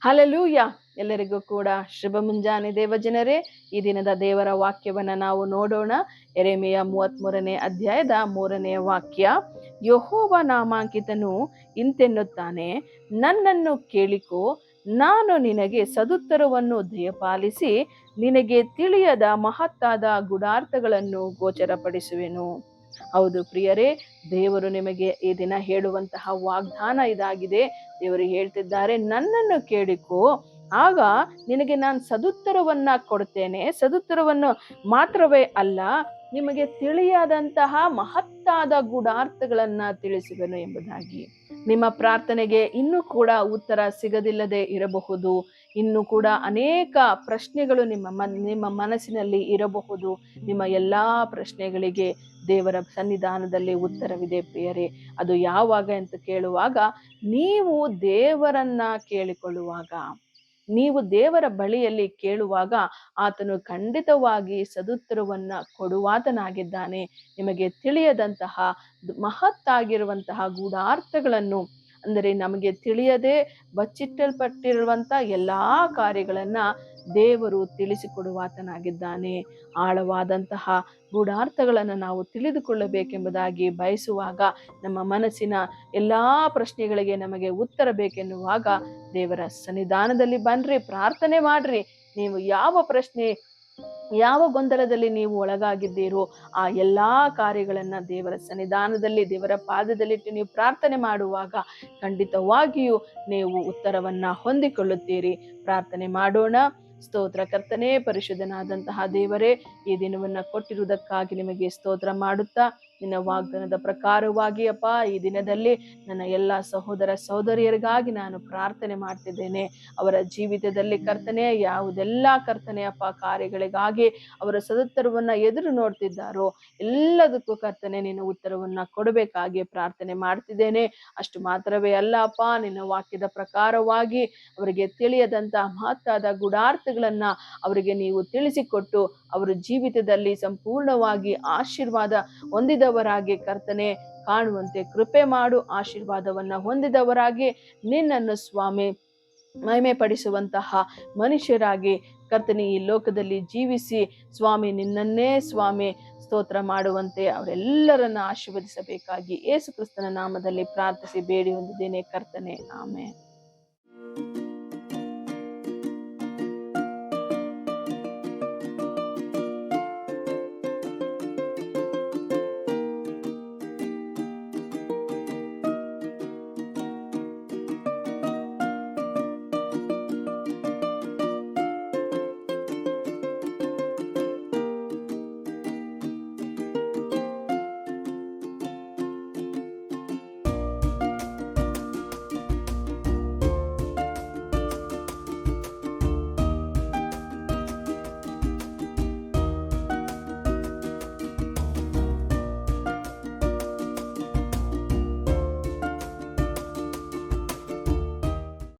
Hallelujah. ಎಲ್ಲರಿಗೂ ಕೂಡ ಶುಭ ಮುಂಜಾನೆ ದೇವಜನರೇ. ಈ ದಿನದ ದೇವರ ವಾಕ್ಯವನ್ನ ನಾವು ನೋಡೋಣ. ಯೆರೆಮೀಯ 33ನೇ ಅಧ್ಯಾಯದ 3ನೇ ವಾಕ್ಯ. ಯೆಹೋವ ನಾಮಾಂಕಿತನು ಇಂತೆನ್ನುತ್ತಾನೆ, ನನ್ನನ್ನು ಕೇಳಿಕೋ, ನಾನು ನಿನಗೆ ಸದುತ್ತರವನ್ನು ದಯಪಾಲಿಸಿ ನಿನಗೆ ತಿಳಿಯದ ಮಹತ್ತಾದ ಗೂಢಾರ್ಥಗಳನ್ನು ಗೋಚರಪಡಿಸುವೆನು. ಹೌದು ಪ್ರಿಯರೇ, ದೇವರು ನಿಮಗೆ ಈ ದಿನ ಹೇಳುವಂತಹ ವಾಗ್ದಾನ ಇದಾಗಿದೆ. ದೇವರು ಹೇಳ್ತಿದ್ದಾರೆ, ನನ್ನನ್ನು ಕೇಳಿಕೋ, ಆಗ ನಿನಗೆ ನಾನು ಸದುತ್ತರವನ್ನ ಕೊಡ್ತೇನೆ. ಸದುತ್ತರವನ್ನು ಮಾತ್ರವೇ ಅಲ್ಲ, ನಿಮಗೆ ತಿಳಿಯಾದಂತಹ ಮಹತ್ತಾದ ಗೂಢಾರ್ಥಗಳನ್ನ ತಿಳಿಸುವೆನು ಎಂಬುದಾಗಿ. ನಿಮ್ಮ ಪ್ರಾರ್ಥನೆಗೆ ಇನ್ನೂ ಕೂಡ ಉತ್ತರ ಸಿಗದಿಲ್ಲದೆ ಇರಬಹುದು. ಇನ್ನು ಕೂಡ ಅನೇಕ ಪ್ರಶ್ನೆಗಳು ನಿಮ್ಮ ಮನಸ್ಸಿನಲ್ಲಿ ಇರಬಹುದು. ನಿಮ್ಮ ಎಲ್ಲಾ ಪ್ರಶ್ನೆಗಳಿಗೆ ದೇವರ ಸನ್ನಿಧಾನದಲ್ಲಿ ಉತ್ತರವಿದೆ ಪ್ರಿಯರೇ. ಅದು ಯಾವಾಗ ಅಂತ ಕೇಳುವಾಗ, ನೀವು ದೇವರನ್ನ ಕೇಳಿಕೊಳ್ಳುವಾಗ, ನೀವು ದೇವರ ಬಳಿಯಲ್ಲಿ ಕೇಳುವಾಗ ಆತನು ಖಂಡಿತವಾಗಿ ಸದುತ್ತರವನ್ನ ಕೊಡುವಾತನಾಗಿದ್ದಾನೆ. ನಿಮಗೆ ತಿಳಿಯದಂತಹ ಮಹತ್ತಾಗಿರುವಂತಹ ಗೂಢಾರ್ಥಗಳನ್ನು, ಅಂದರೆ ನಮಗೆ ತಿಳಿಯದೆ ಬಚ್ಚಿಟ್ಟಲ್ಪಟ್ಟಿರುವಂತ ಎಲ್ಲಾ ಕಾರ್ಯಗಳನ್ನ ದೇವರು ತಿಳಿಸಿಕೊಡುವಾತನಾಗಿದ್ದಾನೆ. ಆಳವಾದಂತಹ ಗೂಢಾರ್ಥಗಳನ್ನು ನಾವು ತಿಳಿದುಕೊಳ್ಳಬೇಕೆಂಬುದಾಗಿ ಬಯಸುವಾಗ, ನಮ್ಮ ಮನಸ್ಸಿನ ಎಲ್ಲಾ ಪ್ರಶ್ನೆಗಳಿಗೆ ನಮಗೆ ಉತ್ತರ ಬೇಕೆನ್ನುವಾಗ ದೇವರ ಸನ್ನಿಧಾನದಲ್ಲಿ ಬನ್ರಿ, ಪ್ರಾರ್ಥನೆ ಮಾಡ್ರಿ. ನೀವು ಯಾವ ಪ್ರಶ್ನೆ, ಯಾವ ಗೊಂದಲದಲ್ಲಿ ನೀವು ಒಳಗಾಗಿದ್ದೀರೋ ಆ ಎಲ್ಲಾ ಕಾರ್ಯಗಳನ್ನ ದೇವರ ಸನ್ನಿಧಾನದಲ್ಲಿ, ದೇವರ ಪಾದದಲ್ಲಿಟ್ಟು ನೀವು ಪ್ರಾರ್ಥನೆ ಮಾಡುವಾಗ ಖಂಡಿತವಾಗಿಯೂ ನೀವು ಉತ್ತರವನ್ನ ಹೊಂದಿಕೊಳ್ಳುತ್ತೀರಿ. ಪ್ರಾರ್ಥನೆ ಮಾಡೋಣ. ಸ್ತೋತ್ರ ಕರ್ತನೇ, ಪರಿಶುದ್ಧನಾದಂತಹ ದೇವರೇ, ಈ ದಿನವನ್ನ ಕೊಟ್ಟಿರುವುದಕ್ಕಾಗಿ ನಿಮಗೆ ಸ್ತೋತ್ರ ಮಾಡುತ್ತಾ, ನಿನ್ನ ವಾಗ್ದಾನದ ಪ್ರಕಾರವಾಗಿ ಅಪ್ಪ, ಈ ದಿನದಲ್ಲಿ ನನ್ನ ಎಲ್ಲ ಸಹೋದರ ಸಹೋದರಿಯರಿಗಾಗಿ ನಾನು ಪ್ರಾರ್ಥನೆ ಮಾಡ್ತಿದ್ದೇನೆ. ಅವರ ಜೀವಿತದಲ್ಲಿ ಕರ್ತನೆ, ಯಾವುದೆಲ್ಲ ಕರ್ತನೆ ಅಪ್ಪ ಕಾರ್ಯಗಳಿಗಾಗಿ ಅವರ ಸದುತ್ತರವನ್ನ ಎದುರು ನೋಡ್ತಿದ್ದಾರೋ ಎಲ್ಲದಕ್ಕೂ ಕರ್ತನೆ ನಿನ್ನ ಉತ್ತರವನ್ನ ಕೊಡಬೇಕಾಗಿ ಪ್ರಾರ್ಥನೆ ಮಾಡ್ತಿದ್ದೇನೆ. ಅಷ್ಟು ಮಾತ್ರವೇ ಅಲ್ಲ ಅಪ್ಪ, ನಿನ್ನ ವಾಕ್ಯದ ಪ್ರಕಾರವಾಗಿ ಅವರಿಗೆ ತಿಳಿಯದಂತ ಮಹತ್ತಾದ ಗೂಢಾರ್ಥಗಳನ್ನ ಅವರಿಗೆ ನೀವು ತಿಳಿಸಿಕೊಟ್ಟು ಅವರ ಜೀವಿತದಲ್ಲಿ ಸಂಪೂರ್ಣವಾಗಿ ಆಶೀರ್ವಾದ ಹೊಂದಿದವರಾಗಿ ಕರ್ತನೆ ಕಾಣುವಂತೆ ಕೃಪೆ ಮಾಡು. ಆಶೀರ್ವಾದವನ್ನ ಹೊಂದಿದವರಾಗಿ ನಿನ್ನನ್ನು ಸ್ವಾಮಿ ಮಹಿಮೆ ಪಡಿಸುವಂತಹ ಮನುಷ್ಯರಾಗಿ ಕರ್ತನೆ ಈ ಲೋಕದಲ್ಲಿ ಜೀವಿಸಿ ಸ್ವಾಮಿ ನಿನ್ನನ್ನೇ ಸ್ವಾಮಿ ಸ್ತೋತ್ರ ಮಾಡುವಂತೆ ಅವರೆಲ್ಲರನ್ನ ಆಶೀರ್ವದಿಸಬೇಕಾಗಿ ಯೇಸು ಕ್ರಿಸ್ತನ ನಾಮದಲ್ಲಿ ಪ್ರಾರ್ಥಿಸಿ ಬೇಡಿ ಹೊಂದಿದ್ದೇನೆ ಕರ್ತನೆ, ಆಮೆನ್.